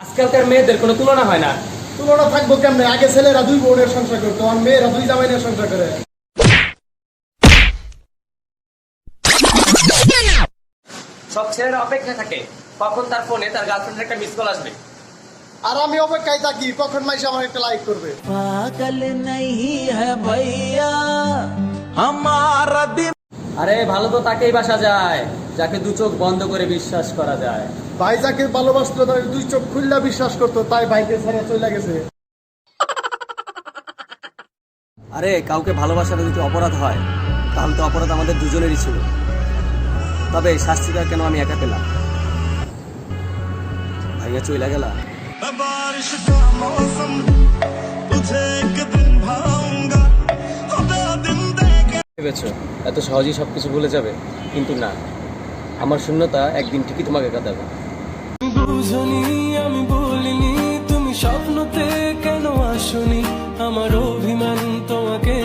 আজকালকার মেয়েদের কোনো তুলনা হয় না। তুলনা থাকবো কেমনে? আগে ছেলেরা দুই বোনের সংসার করতো, আর মেয়েরা দুই জামাইনের সংসার করে। সব ছেলেরা অপেক্ষায় থাকে কখন তার ফোনে তার গার্লফ্রেন্ডের একটা মিস কল আসবে। আর আমি অপেক্ষায় থাকি কখন মাইসে আমার একটা লাইক করবে। पागल नहीं है भैया हमारा दिल। আরে ভালো তো তাকেই বাসা যায় যাকে দু চোখ বন্ধ করে বিশ্বাস করা যায়। ভাই যাকে ভালোবাসতো তার দুই চোখ খুললা বিশ্বাস করতো, তাই ভাইকে ছেড়ে চলে গেছে। আরে কাউকে ভালোবাসাটা যদি অপরাধ হয় তাহলে তো অপরাধ আমাদের দুজনেরই ছিল। তবে শাস্তিটা কেন আমি একা পেলাম? ভাইয়া চইলা গেলা। बारिश का मौसम तुझे एक दिन भाऊंगा खुदा दिन देगा। ভেবেছো এত সহজেই সবকিছু ভুলে যাবে, কিন্তু না, আমার শূন্যতা একদিন ঠিকই তোমাকে কাঁদাবে। বুঝনি আমি বলিনি তুমি স্বপ্নতে কেন আসনি, আমার অভিমান তোমাকে